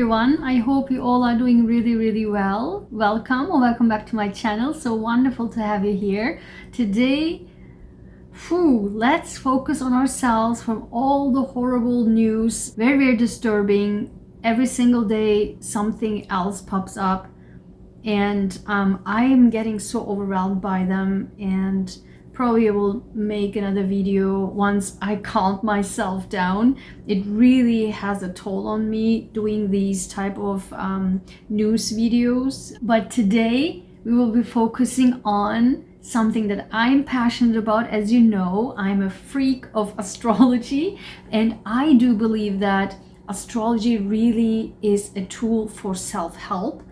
everyone. I hope you all are doing really well. Welcome or welcome back to my channel. So wonderful to have you here. Today, let's focus on ourselves from all the horrible news. Very disturbing. Every single day something else pops up, and I am getting so overwhelmed by them, and probably I will make another video once I calm myself down. It really has a toll on me doing these type of news videos. But today we will be focusing on something that I'm passionate about. As you know, I'm a freak of astrology, and I do believe that astrology really is a tool for self-help.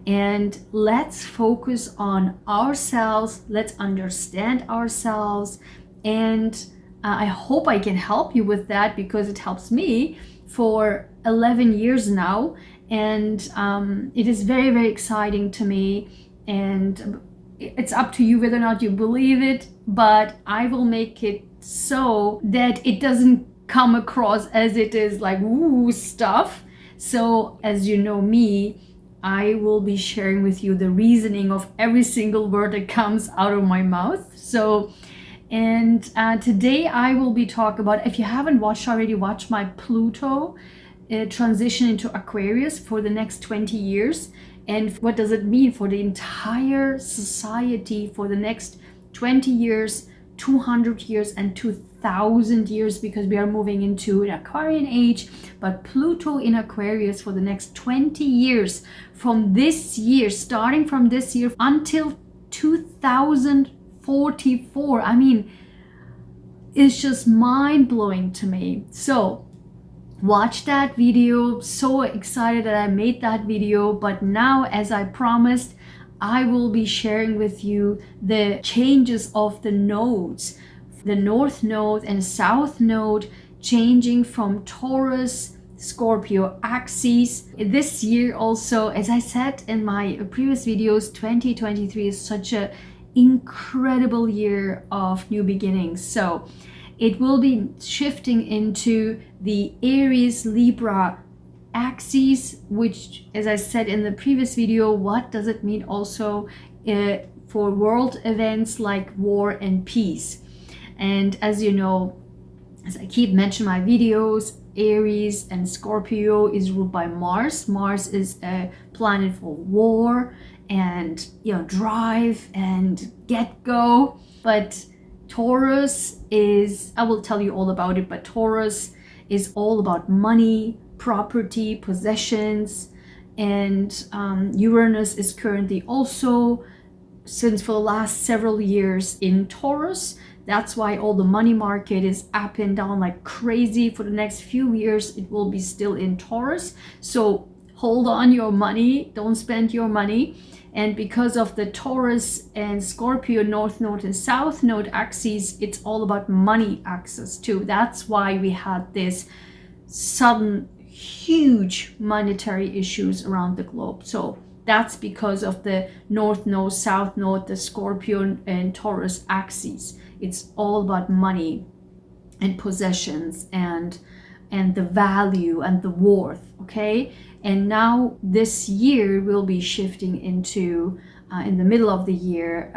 And let's focus on ourselves, let's understand ourselves, and I hope I can help you with that, because it helps me for 11 years now, and it is very exciting to me, and it's up to you whether or not you believe it, but I will make it so that it doesn't come across as it is like woo stuff. So as you know me, I will be sharing with you the reasoning of every single word that comes out of my mouth. So, and today I will be talking about, if you haven't watched already, watch my Pluto transition into Aquarius for the next 20 years. And what does it mean for the entire society for the next 20 years, 200 years, and 2000 years, because we are moving into an Aquarian age. But Pluto in Aquarius for the next 20 years, from this year, starting from this year until 2044. I mean, it's just mind-blowing to me. So watch that video. So excited that I made that video. But now, as I promised, I will be sharing with you the changes of the nodes, the North Node and South Node changing from Taurus, Scorpio axes. This year also, as I said in my previous videos, 2023 is such an incredible year of new beginnings. So it will be shifting into the Aries Libra axes, which, as I said in the previous video, what does it mean also for world events like war and peace. And as you know, as I keep mentioning my videos, Aries and Scorpio is ruled by Mars. Mars is a planet for war and, you know, drive and get go. But Taurus is, I will tell you all about it, but Taurus is all about money, property, possessions. And Uranus is currently also, since for the last several years, in Taurus. That's why all the money market is up and down like crazy. For the next few years it will be still in Taurus, so hold on your money, don't spend your money. And because of the Taurus and Scorpio North Node and South Node axes, it's all about money access too. That's why we had this sudden huge monetary issues around the globe. So that's because of the North Node, South Node, the Scorpio and Taurus axes. It's all about money and possessions and the value and the worth, okay? And now this year will be shifting into, in the middle of the year,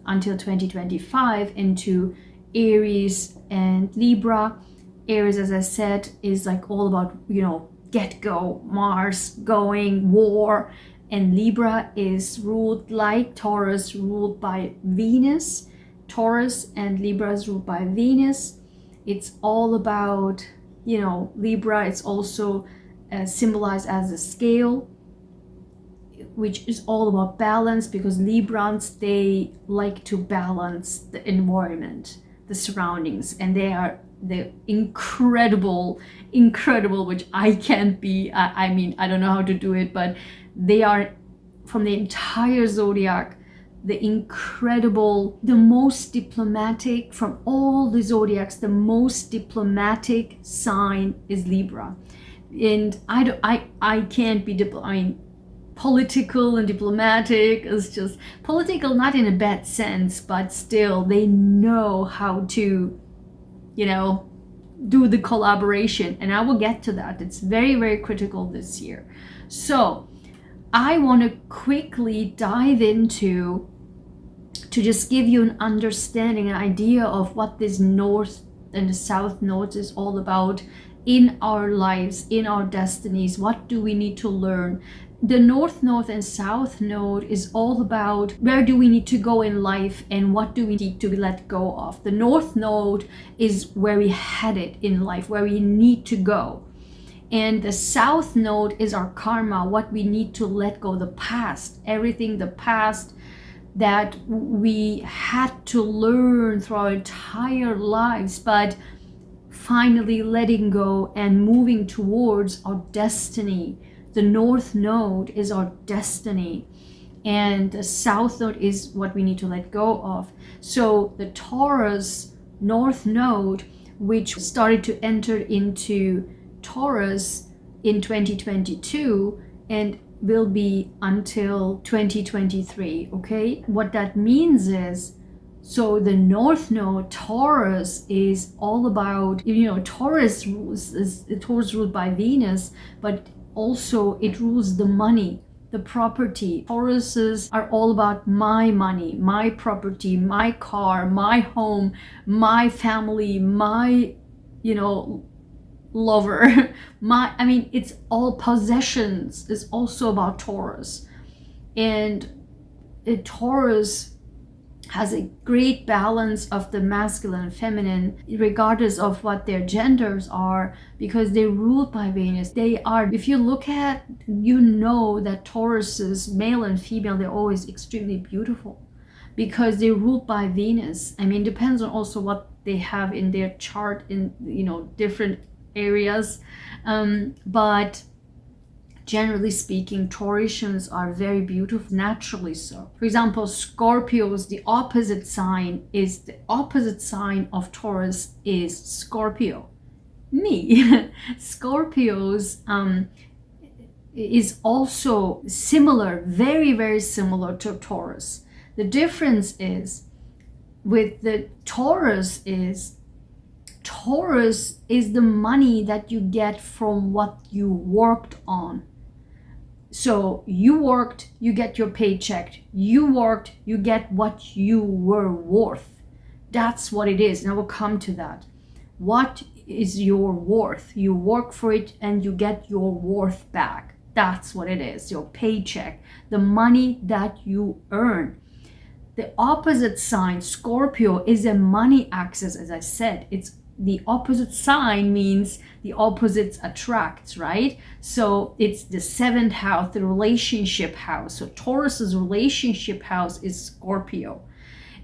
until 2025, into Aries and Libra. Aries, as I said, is like all about, you know, get go, Mars, going, war. And Libra is ruled like Taurus, ruled by Venus. Taurus and Libra is ruled by Venus. It's all about, you know, Libra, it's also symbolized as a scale, which is all about balance, because Librans, they like to balance the environment, the surroundings, and they're incredible, which I can't be. I mean, I don't know how to do it, but they are, from the entire zodiac, the incredible, the most diplomatic from all the zodiacs. The most diplomatic sign is Libra, and I can't be political and diplomatic is just political, not in a bad sense, but still they know how to, you know, do the collaboration, and I will get to that. It's very, very critical this year. So I want to quickly dive into to just give you an understanding, an idea of what this north and the south nodes is all about in our lives, in our destinies. What do we need to learn? The north node and south node is all about where do we need to go in life and what do we need to let go of. The north node is where we headed in life, where we need to go. And the south node is our karma, what we need to let go, the past, everything, the past that we had to learn through our entire lives, but finally letting go and moving towards our destiny. The north node is our destiny, and the south node is what we need to let go of. So the Taurus north node, which started to enter into Taurus in 2022 and will be until 2023. Okay, what that means is, so the north node Taurus is all about, Taurus ruled by Venus, but also it rules the money, the property. Tauruses are all about my money, my property, my car, my home, my family, my lover. It's all possessions is also about Taurus. And Taurus has a great balance of the masculine and feminine, regardless of what their genders are, because they're ruled by Venus. They are, if you look at, that Tauruses, male and female, they're always extremely beautiful because they're ruled by Venus. Depends on also what they have in their chart in, different areas. But generally speaking, Taurasians are very beautiful, naturally so. For example, Scorpios, the opposite sign of Taurus is Scorpio. Me. Scorpios is also similar, very, very similar to Taurus. The difference is with the Taurus is the money that you get from what you worked on. So you worked, you get your paycheck. You worked, you get what you were worth. That's what it is. And I will come to that. What is your worth? You work for it and you get your worth back. That's what it is. Your paycheck, the money that you earn. The opposite sign, Scorpio, is a money axis. As I said, it's the opposite sign means the opposites attract, right? So it's the 7th house, the relationship house. So Taurus's relationship house is Scorpio.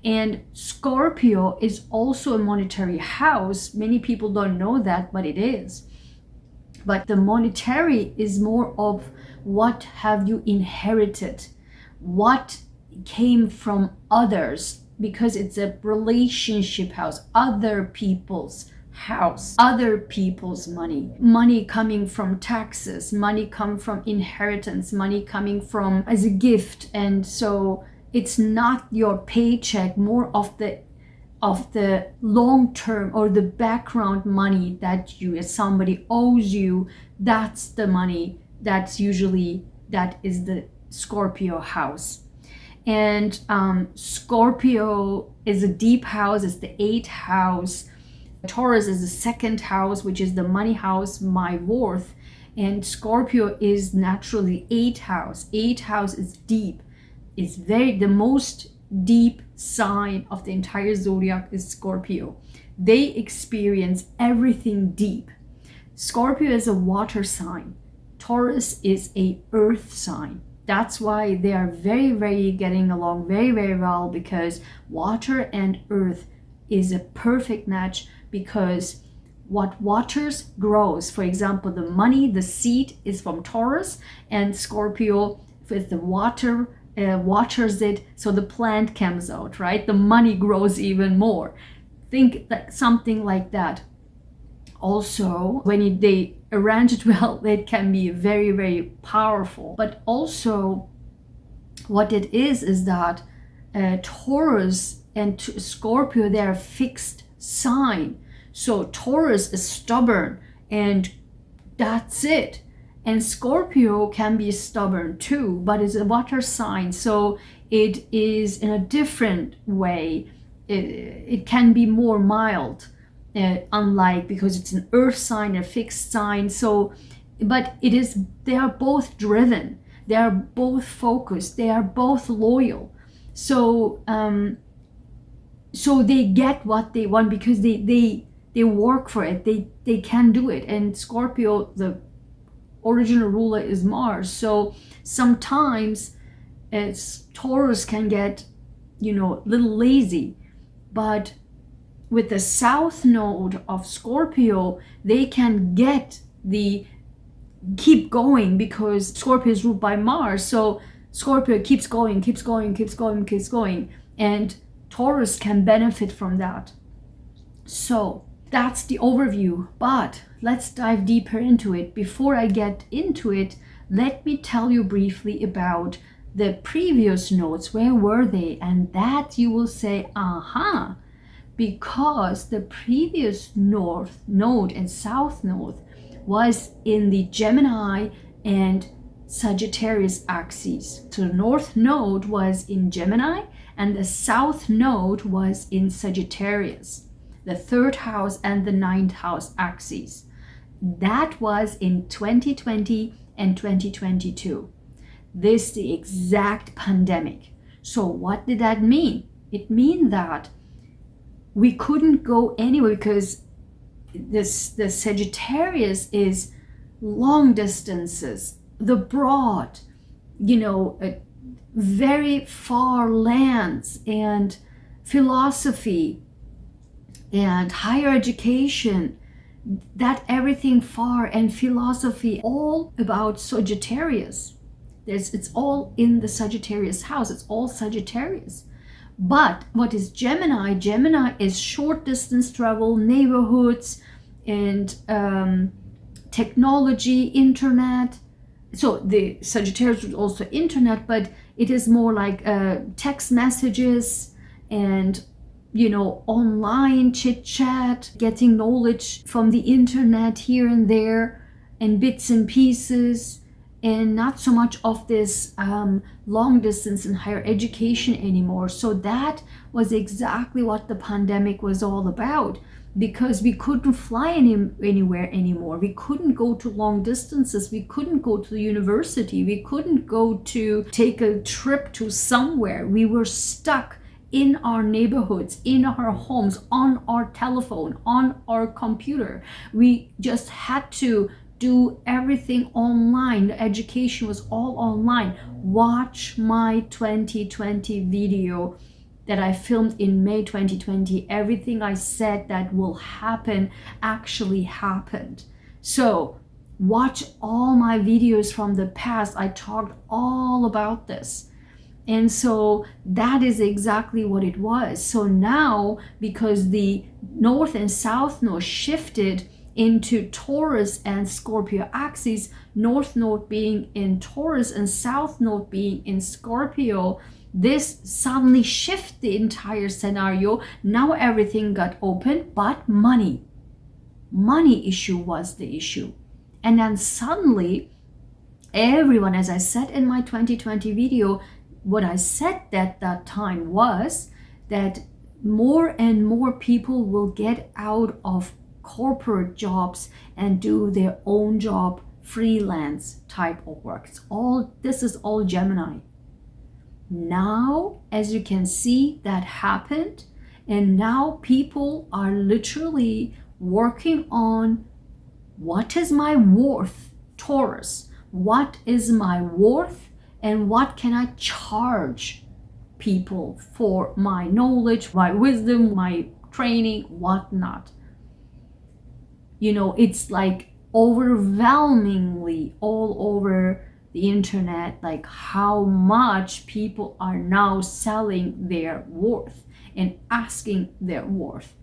And Scorpio is also a monetary house. Many people don't know that, but it is. But the monetary is more of what have you inherited, what came from others, because it's a relationship house, other people's house, other people's money coming from taxes, money come from inheritance, money coming from as a gift. And so it's not your paycheck, more of the long term or the background money that you, as somebody owes you. That's the money that is the Scorpio house. And Scorpio is a deep house, it's the 8th house. Taurus is the 2nd house, which is the money house, my worth. And Scorpio is naturally 8th house. 8th house is deep. It's the most deep sign of the entire zodiac is Scorpio. They experience everything deep. Scorpio is a water sign. Taurus is a earth sign. That's why they are very, very getting along very, very well, because water and earth is a perfect match, because what waters grows. For example, the money, the seed is from Taurus, and Scorpio with the water waters it, so the plant comes out, right? The money grows even more. Think that something like that. Also, when they arrange it well, it can be very, very powerful. But also, what it is that Taurus and Scorpio, they are a fixed sign. So Taurus is stubborn, and that's it. And Scorpio can be stubborn too, but it's a water sign, so it is in a different way. It can be more mild, unlike, because it's an earth sign, a fixed sign. So, but they are both driven, they are both focused, they are both loyal. So, so they get what they want because they work for it. They can do it. And Scorpio, the original ruler, is Mars. So sometimes Taurus can get, a little lazy. But with the south node of Scorpio, they can keep going, because Scorpio is ruled by Mars. So Scorpio keeps going. And Taurus can benefit from that. So that's the overview, but let's dive deeper into it. Before I get into it, let me tell you briefly about the previous nodes. Where were they? And that you will say, aha, because the previous north node and south node was in the Gemini and Sagittarius axes. So the north node was in Gemini and the south node was in Sagittarius, the third house and the ninth house axes. That was in 2020 and 2022. This the exact pandemic. So what did that mean? It means that we couldn't go anywhere, because the Sagittarius is long distances, the broad, very far lands, and philosophy and higher education, that everything far, and philosophy, all about Sagittarius. It's all in the Sagittarius house. It's all Sagittarius. But what is Gemini? Gemini is short distance travel, neighborhoods, and technology, internet. So the Sagittarius is also internet, but it is more like text messages and online chit chat, getting knowledge from the internet here and there, and bits and pieces, and not so much of this long distance and higher education anymore. So that was exactly what the pandemic was all about, because we couldn't fly anywhere anymore. We couldn't go to long distances. We couldn't go to the university. We couldn't go to take a trip to somewhere. We were stuck in our neighborhoods, in our homes, on our telephone, on our computer. We just had to do everything online. The education was all online. Watch my 2020 video that I filmed in May 2020. Everything I said that will happen actually happened. So watch all my videos from the past. I talked all about this. And so that is exactly what it was. So now, because the north and south node shifted into Taurus and Scorpio axes, north node being in Taurus and south node being in Scorpio, this suddenly shifted the entire scenario. Now everything got open, but money issue was the issue. And then suddenly everyone, as I said in my 2020 video, what I said at that time was that more and more people will get out of corporate jobs and do their own job, freelance type of work. This is all Gemini. Now, as you can see, that happened, and now people are literally working on, what is my worth, Taurus? What is my worth, and what can I charge people for my knowledge, my wisdom, my training, whatnot? It's like overwhelmingly all over the internet, like how much people are now selling their worth and asking their worth.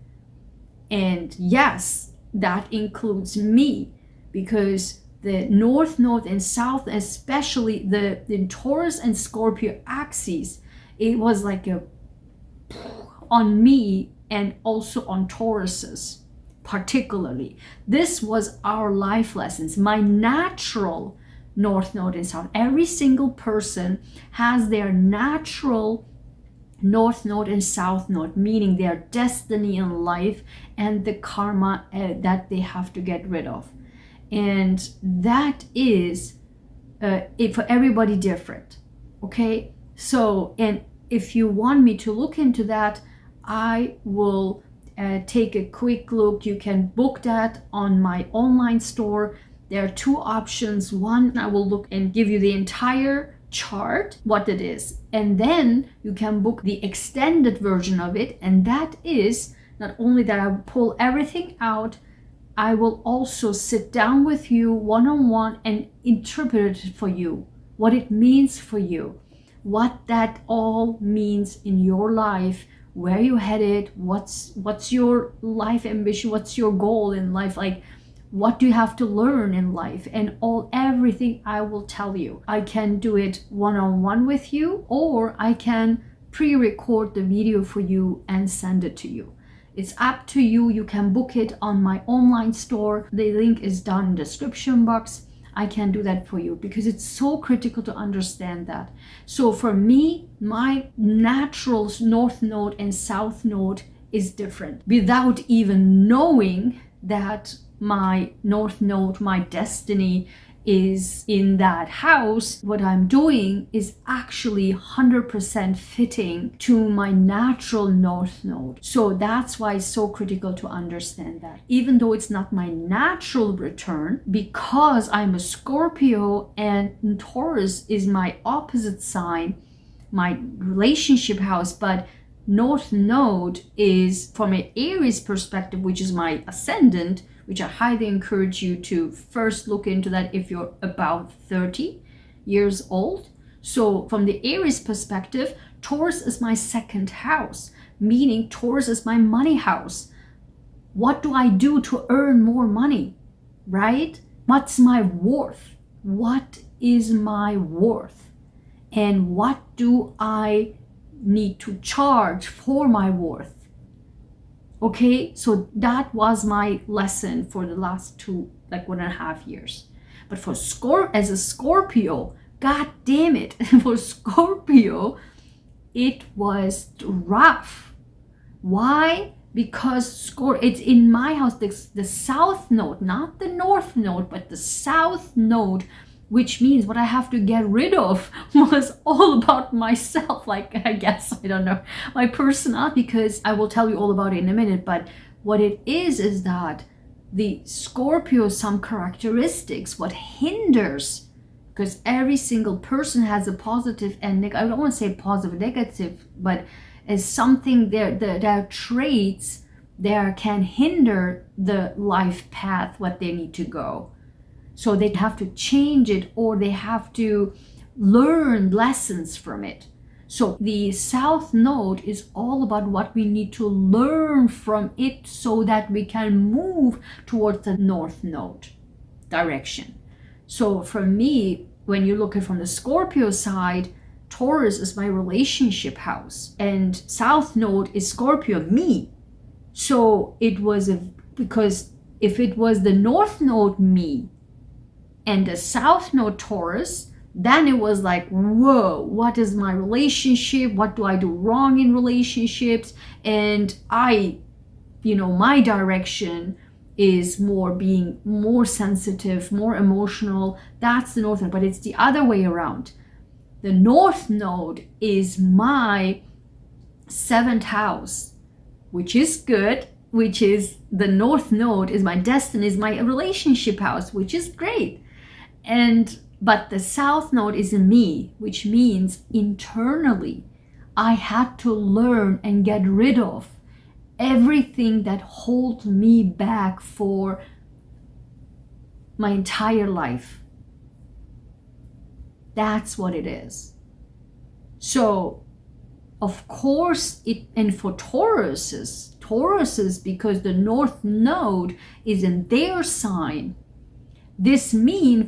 And yes, that includes me, because the north node and south, especially the Taurus and Scorpio axes, it was like on me and also on Tauruses. particularly. This was our life lessons. My natural North Node and South. Every single person has their natural North Node and South Node, meaning their destiny in life and the karma that they have to get rid of. And that is for everybody different. Okay? So, and if you want me to look into that, I will take a quick look. You can book that on my online store. There are two options. One, I will look and give you the entire chart, what it is. And then you can book the extended version of it. And that is not only that I will pull everything out, I will also sit down with you one-on-one and interpret it for you, what it means for you, what that all means in your life, where you headed, what's your life ambition, what's your goal in life, like what do you have to learn in life, and everything I will tell you. I can do it one-on-one with you, or I can pre-record the video for you and send it to you. It's up to you. You can book it on my online store. The link is down in the description box. I can do that for you because it's so critical to understand that. So for me, my natural North Node and South Node is different. Without even knowing that my North Node, my destiny is in that house, what I'm doing is actually 100% fitting to my natural North Node. So that's why it's so critical to understand that. Even though it's not my natural return, because I'm a Scorpio and Taurus is my opposite sign, my relationship house, but North Node is from an Aries perspective, which is my ascendant, which I highly encourage you to first look into that if you're about 30 years old. So from the Aries perspective, Taurus is my second house, meaning Taurus is my money house. What do I do to earn more money, right? What's my worth? What is my worth? And what do I need to charge for my worth? Okay, so that was my lesson for the last 1.5 years. But for as a Scorpio, god damn it, for Scorpio, it was rough. Why? Because it's in my house, the South Node, not the North Node, but the South Node, which means what I have to get rid of was all about myself. Like, I guess, I don't know, my personality, because I will tell you all about it in a minute. But what it is that the Scorpio, some characteristics, what hinders, because every single person has a positive and negative, I don't want to say positive, negative, but as something there are traits there can hinder the life path, what they need to go. So they have to change it, or they have to learn lessons from it. So the South Node is all about what we need to learn from it so that we can move towards the North Node direction. So for me, when you look at it from the Scorpio side, Taurus is my relationship house and South Node is Scorpio, me. So it was because if it was the North Node, me, and the South Node Taurus, then it was like, whoa, what is my relationship? What do I do wrong in relationships? And my direction is being more sensitive, more emotional. That's the North Node, but it's the other way around. The North Node is my 7th house, which is good, which is the North Node is my destiny, is my relationship house, which is great. But the South Node is in me, which means internally I had to learn and get rid of everything that holds me back for my entire life. That's what it is. So, of course, and for Tauruses, because the North Node is in their sign, this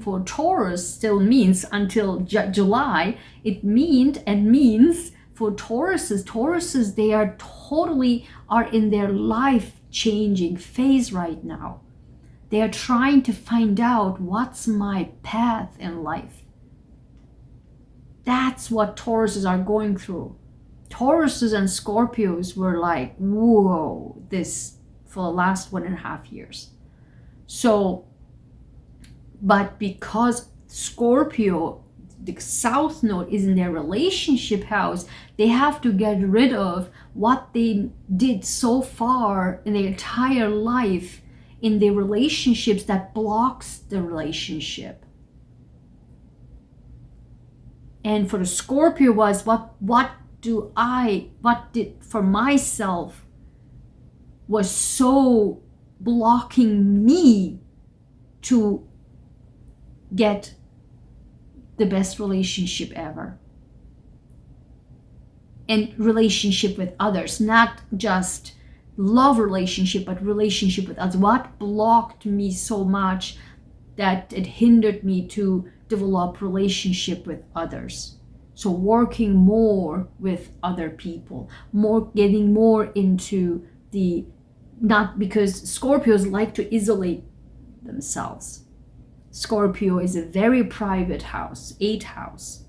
for Taurus still means until July, it means for Tauruses, they are in their life changing phase right now. They are trying to find out what's my path in life. That's what Tauruses are going through. Tauruses and Scorpios were like, whoa, this for the last 1.5 years. So, but because Scorpio, the South Node is in their relationship house, they have to get rid of what they did so far in their entire life in their relationships that blocks the relationship. And for the Scorpio was what did for myself was so blocking me to get the best relationship ever. And relationship with others, not just love relationship, but relationship with others. What blocked me so much that it hindered me to develop relationship with others? So working more with other people, getting more into the, not because Scorpios like to isolate themselves. Scorpio is a very private house, 8th house.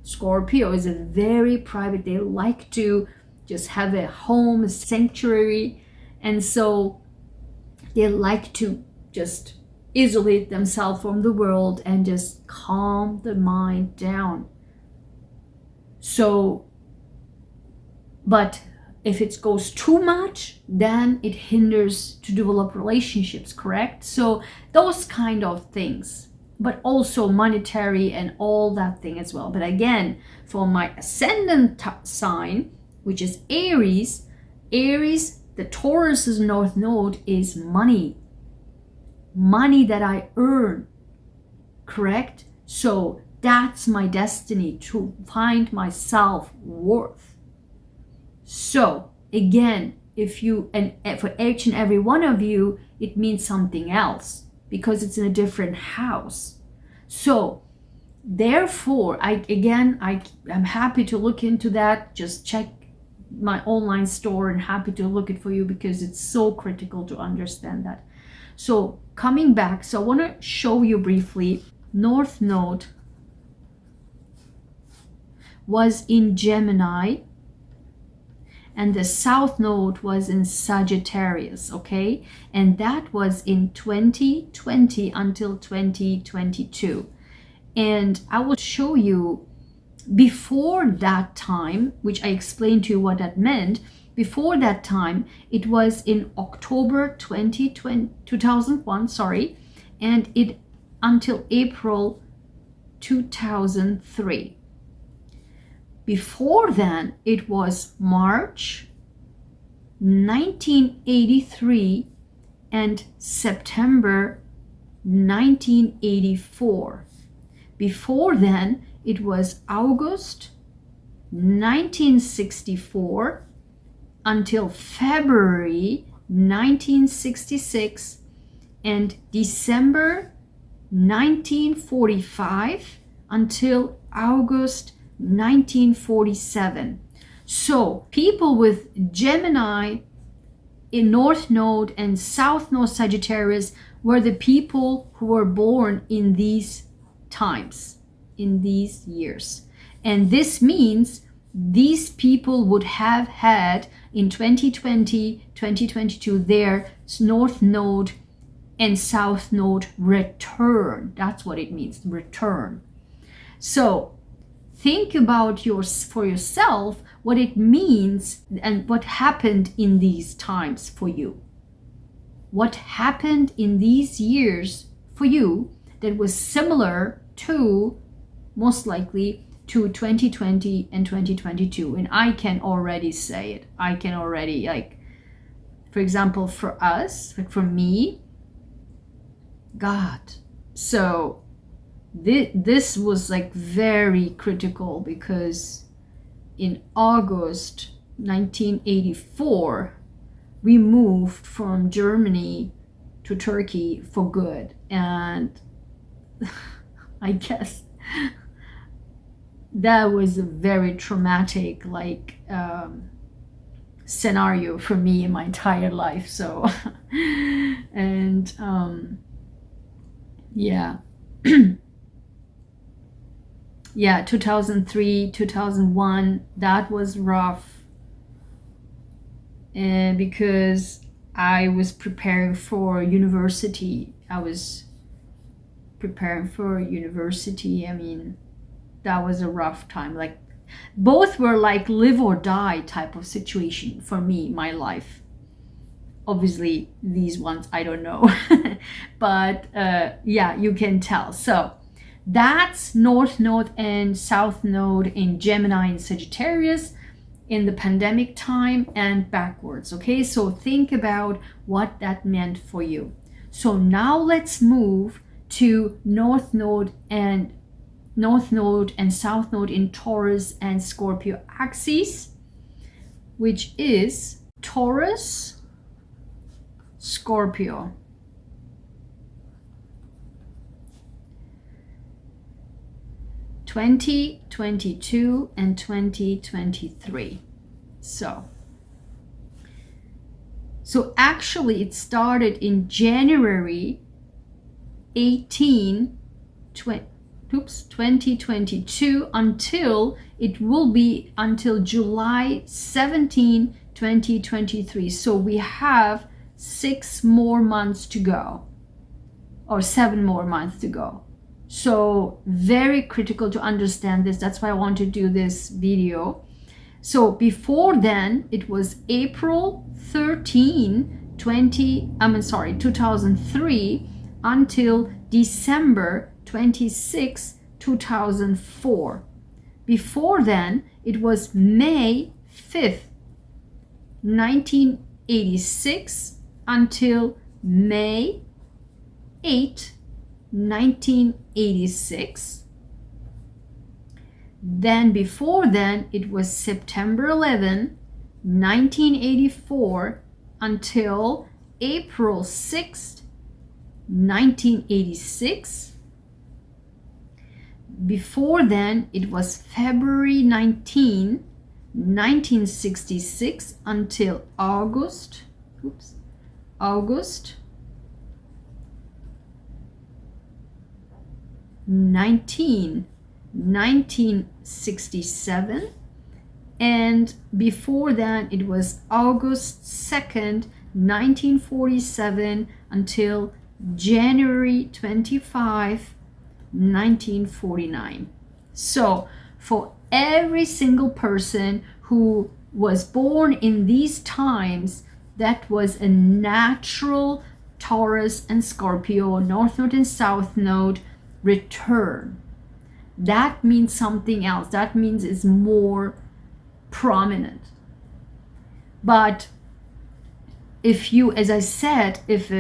Scorpio is a very private, they like to just have a home, a sanctuary, and so they like to just isolate themselves from the world and just calm the mind down. So, but if it goes too much, then it hinders to develop relationships, correct? So those kind of things, but also monetary and all that thing as well. But again, for my ascendant sign, which is Aries, the Taurus's North Node is money. Money that I earn, correct? So that's my destiny, to find my self-worth. So again, if you, and for each and every one of you, it means something else because it's in a different house. So therefore, I'm happy to look into that. Just check my online store and happy to look it for you because it's so critical to understand that. So coming back, so I want to show you briefly, North Node was in Gemini and the South Node was in Sagittarius, okay? And that was in 2020 until 2022. And I will show you before that time, which I explained to you what that meant. Before that time, it was in October 2001, and it until April 2003. Before then, it was March 1983 and September 1984. Before then, it was August 1964 until February 1966 and December 1945 until August 1947. So people with Gemini in North Node and South Node Sagittarius were the people who were born in these times, in these years. And this means these people would have had in 2020, 2022, their North Node and South Node return. That's what it means, return. So think about for yourself what it means and what happened in these times for you. What happened in these years for you that was similar to, most likely, to 2020 and 2022. And I can already say it. I can already, like, for example, for us, like for me, God. So this was like very critical because in August 1984, we moved from Germany to Turkey for good. And I guess that was a very traumatic scenario for me in my entire life. So and yeah. Yeah, 2003, 2001, that was rough, and because I was preparing for university. I mean, that was a rough time. Like, both were like live or die type of situation for me, my life. Obviously, these ones, I don't know. But yeah, you can tell. So that's North Node and South Node in Gemini and Sagittarius in the pandemic time and backwards. Okay, so think about what that meant for you. So now let's move to North Node and South Node in Taurus and Scorpio axes, which is Taurus, Scorpio. (2022) and 2023. So actually it started in January 2022 until it will be until July 17, 2023. So we have 6 more months to go, or 7 more months to go. So very critical to understand this. That's why I want to do this video. So before then, it was April 13, 2003 until December 26, 2004. Before then, it was May 5th, 1986 until May 8, 1986. Then before then, it was September 11, 1984 until April 6, 1986. Before then, it was February 19, 1966 until August 1967, and before that it was August 2nd, 1947 until January 25, 1949. So for every single person who was born in these times, that was a natural Taurus and Scorpio, North Node and South Node return. That means something else. That means it's more prominent. But if you, as I said, if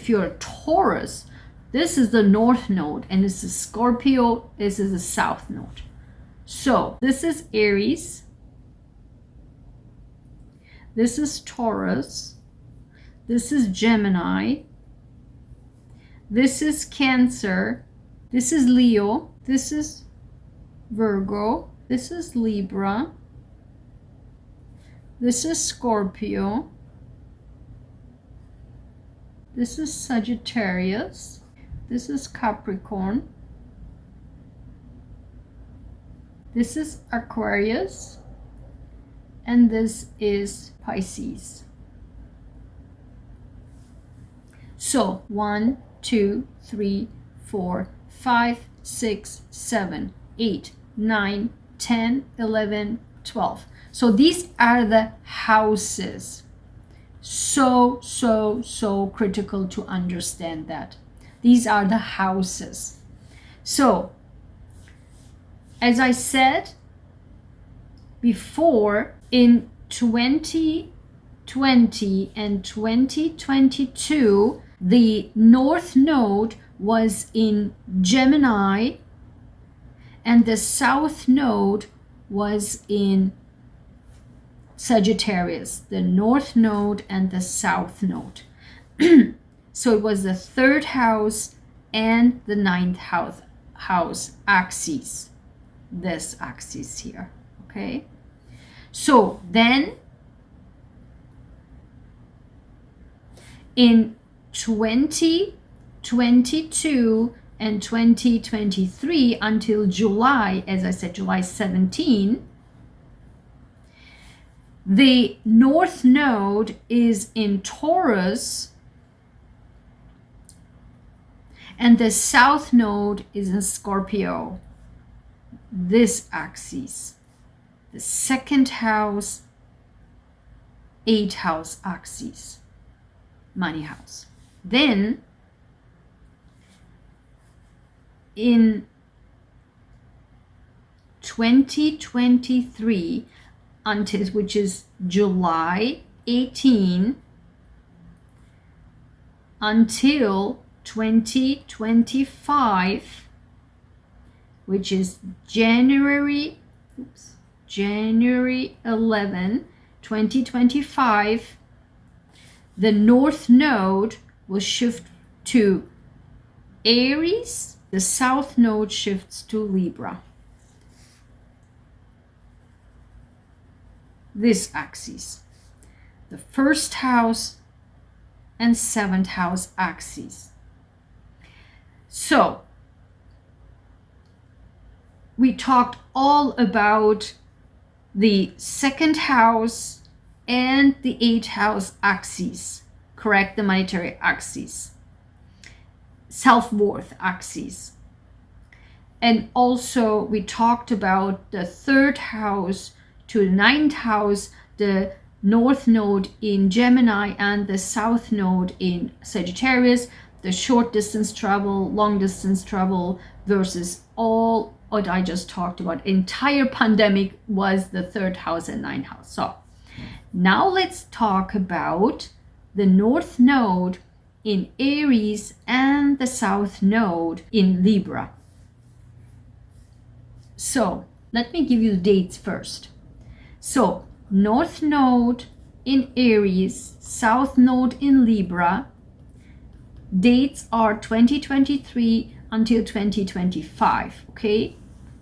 you're a Taurus, this is the North Node, and this is Scorpio, this is the South Node. So this is Aries, this is Taurus, this is Gemini, this is Cancer, this is Leo, this is Virgo, this is Libra, this is Scorpio, this is Sagittarius, this is Capricorn, this is Aquarius, and this is Pisces. So 1, 2, 3, 4, 5, 6, 7, 8, 9, 10, 11, 12. So these are the houses. So critical to understand that. These are the houses. So, as I said before, in 2020 and 2022, the North Node was in Gemini and the South Node was in Sagittarius, the North Node and the South Node. So it was the 3rd house and the 9th house axes, this axis here, okay? So then In 2022 and 2023 until July, as I said, July 17, the North Node is in Taurus and the South Node is in Scorpio. This axis, the second house, 8th house axis, money house. Then in 2023 until, which is July 18 until 2025, which is January 11, 2025, the North Node will shift to Aries, the South Node shifts to Libra. This axis, the first house and 7th house axis. So we talked all about the second house and the 8th house axis, correct? The monetary axis, self-worth axis. And also we talked about the 3rd house to the 9th house, the North Node in Gemini and the South Node in Sagittarius, the short distance travel, long distance travel versus all what I just talked about. Entire pandemic was the 3rd house and 9th house. So now let's talk about the North Node in Aries and the South Node in Libra. So let me give you the dates first. So North Node in Aries, South Node in Libra. Dates are 2023 until 2025, okay?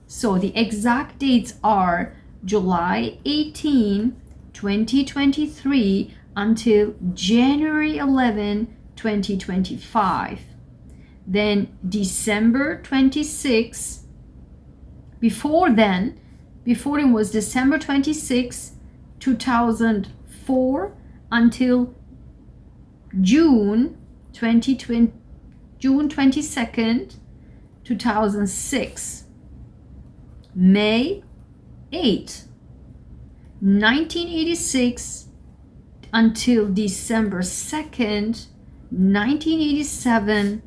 So the exact dates are July 18, 2023 until January 11, 2025. Then December 26, before then was December 26, 2004 until June 22nd, 2006. May 8, 1986 until December 2nd, 1987.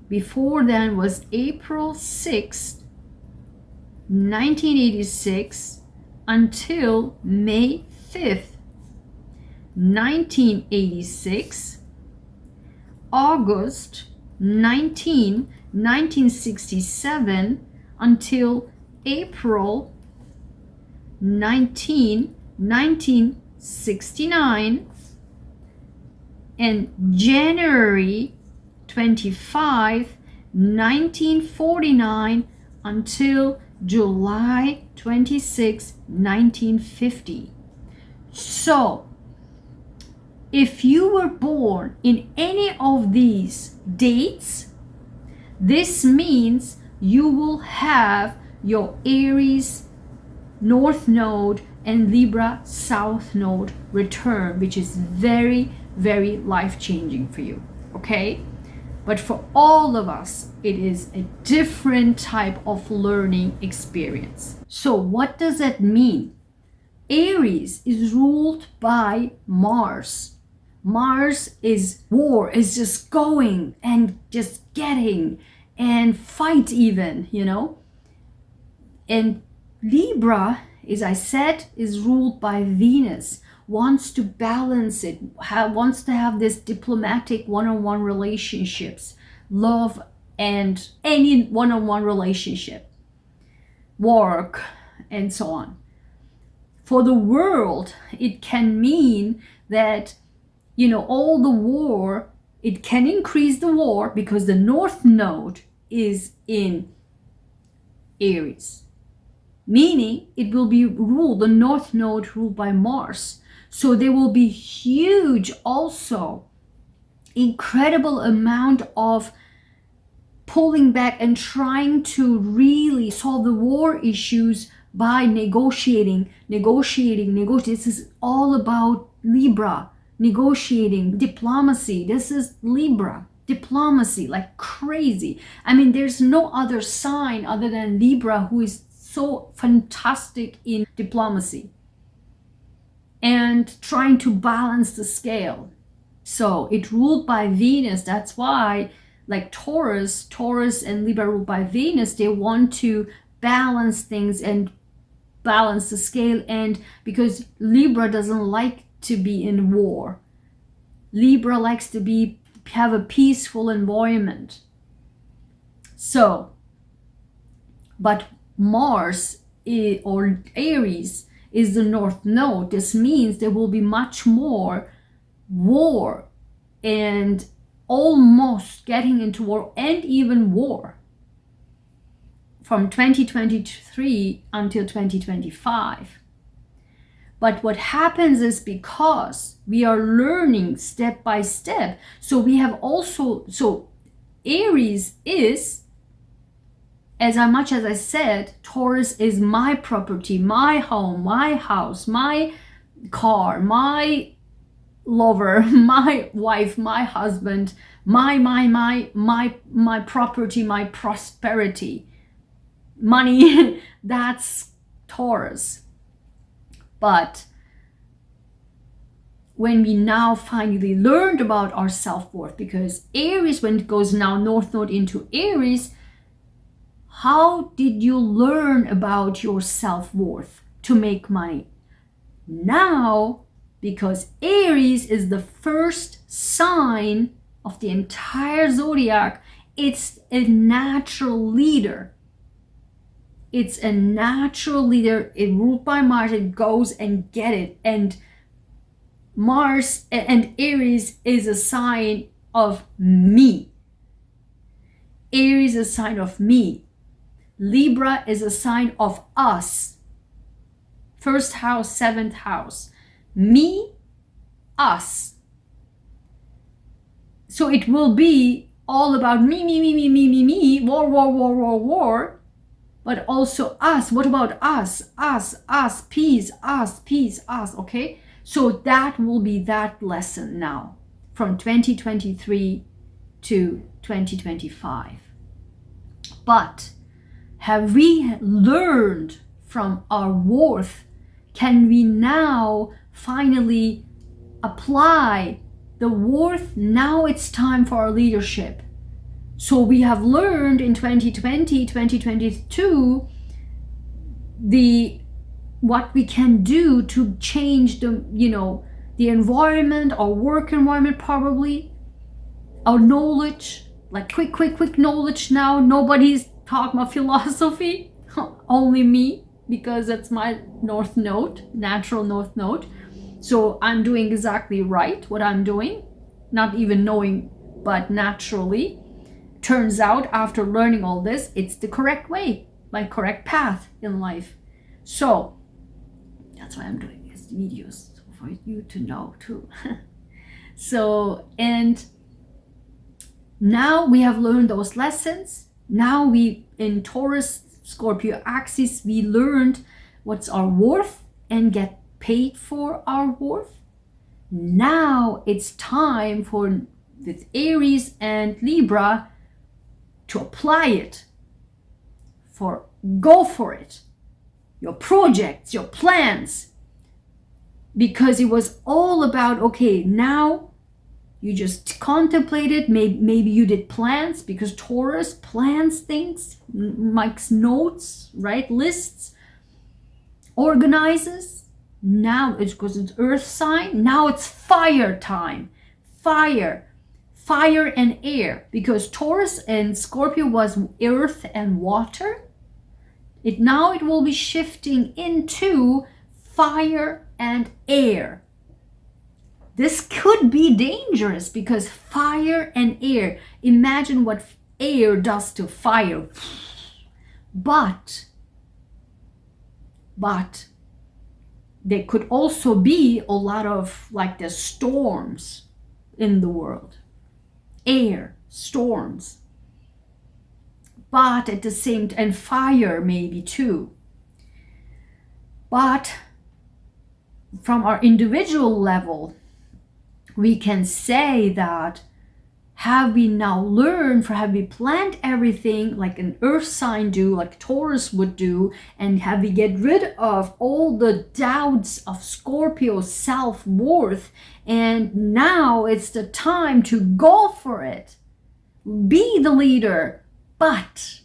Before then was April 6th, 1986 until May 5th, 1986. August 19, 1967 until April 19, 1969, and January 25, 1949 until July 26, 1950. So if you were born in any of these dates, this means you will have your Aries North Node and Libra South Node return, which is very, very life-changing for you, okay? But for all of us, it is a different type of learning experience. So what does that mean? Aries is ruled by Mars. Mars is war, is just going and just getting and fight even, you know. And Libra, as I said, is ruled by Venus, wants to balance it, wants to have this diplomatic one-on-one relationships, love and any one-on-one relationship, work, and so on. For the world, it can mean that, you know, all the war, it can increase the war because the North Node is in Aries, meaning it will be ruled, the North Node ruled by Mars. So there will be huge also incredible amount of pulling back and trying to really solve the war issues by negotiating. This is all about Libra. Negotiating, diplomacy. This is Libra. Diplomacy, like crazy. I mean, there's no other sign other than Libra who is so fantastic in diplomacy and trying to balance the scale. So it ruled by Venus. That's why, like Taurus and Libra ruled by Venus, they want to balance things and balance the scale. And because Libra doesn't like to be in war, Libra likes to have a peaceful environment. So, but Mars or Aries is the North Node. This means there will be much more war and almost getting into war and even war from 2023 until 2025. But what happens is, because we are learning step by step, so we have also, so Aries is, as much as I said, Taurus is my property, my home, my house, my car, my lover, my wife, my husband, my property, my prosperity, money. That's Taurus. But when we now finally learned about our self-worth, because Aries, when it goes now North Node into Aries, how did you learn about your self-worth to make money? Now, because Aries is the first sign of the entire zodiac, it's a natural leader. It's a natural leader. It ruled by Mars. It goes and get it. And Mars and Aries is a sign of me. Aries is a sign of me. Libra is a sign of us. First house, seventh house. Me, us. So it will be all about me, war. But also us. What about us? Us, peace, us, okay? So that will be that lesson now from 2023 to 2025. But have we learned from our worth? Can we now finally apply the worth? Now it's time for our leadership. So we have learned in 2020, 2022, what we can do to change the environment, our work environment, probably our knowledge, like quick knowledge now. Nobody's talking about philosophy, only me, because that's my North Node, natural North Node. So I'm doing exactly right what I'm doing, not even knowing, but naturally. Turns out, after learning all this, it's the correct way, my correct path in life. So that's why I'm doing these videos, for you to know too. So, and now we have learned those lessons. Now we, in Taurus Scorpio axis, we learned what's our worth and get paid for our worth. Now it's time for, with Aries and Libra, to apply it, go for it, your projects, your plans, because it was all about, okay, now you just contemplated, maybe you did plans, because Taurus plans things, makes notes, right, lists, organizes. Now it's because it's earth sign, now it's fire time, fire and air, because Taurus and Scorpio was earth and water. Now it will be shifting into fire and air. This could be dangerous, because fire and air, imagine what air does to fire. But there could also be a lot of, like, the storms in the world. air, storms. But at the same time, and fire maybe too. But from our individual level, we can say that have we now learned, have we planned everything like an earth sign do, like Taurus would do, and have we get rid of all the doubts of Scorpio's self-worth, and now it's the time to go for it. Be the leader. But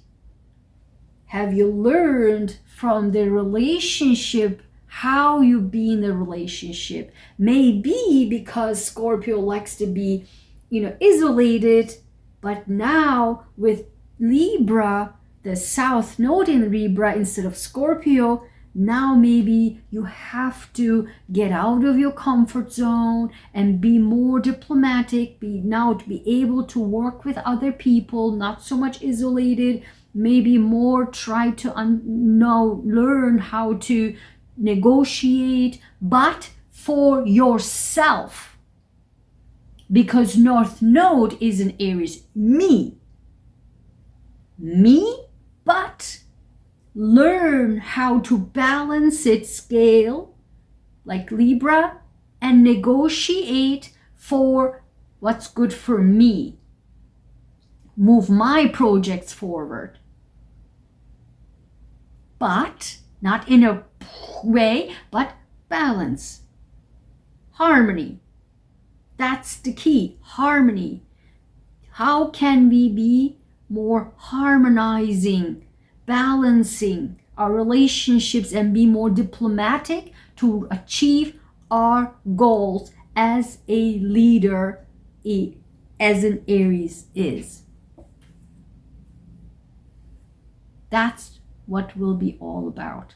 have you learned from the relationship how you be in the relationship? Maybe because Scorpio likes to be, isolated, but now with Libra, the South Node in Libra instead of Scorpio, now maybe you have to get out of your comfort zone and be more diplomatic, to be able to work with other people, not so much isolated, maybe more try to learn how to negotiate, but for yourself. Because North Node is in Aries, me, but learn how to balance its scale like Libra and negotiate for what's good for me. Move my projects forward. But not in a way, but balance. Harmony. That's the key, harmony. How can we be more harmonizing, balancing our relationships and be more diplomatic to achieve our goals as a leader, as an Aries is? That's what we'll be all about.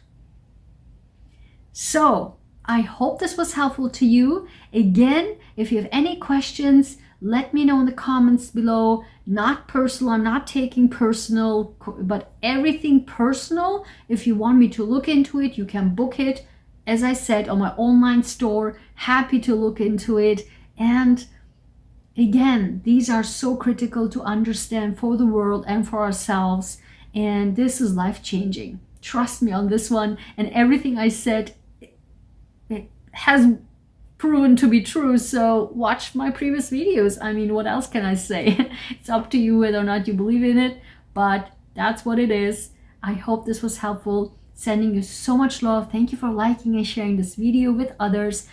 So, I hope this was helpful to you. Again, if you have any questions, let me know in the comments below. Not personal, I'm not taking personal, but everything personal. If you want me to look into it, you can book it. As I said, on my online store, happy to look into it. And again, these are so critical to understand for the world and for ourselves. And this is life-changing. Trust me on this one. And everything I said, it has proven to be true. So watch my previous videos. I mean, what else can I say? It's up to you whether or not you believe in it, but that's what it is. I hope this was helpful. Sending you so much love. Thank you for liking and sharing this video with others.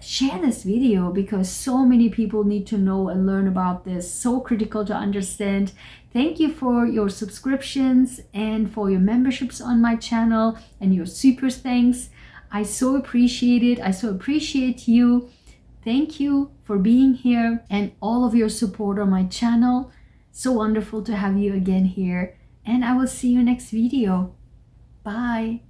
Share this video because so many people need to know and learn about this. So critical to understand. Thank you for your subscriptions and for your memberships on my channel and your super thanks. I so appreciate it. I so appreciate you. Thank you for being here and all of your support on my channel. So wonderful to have you again here. And I will see you next video. Bye.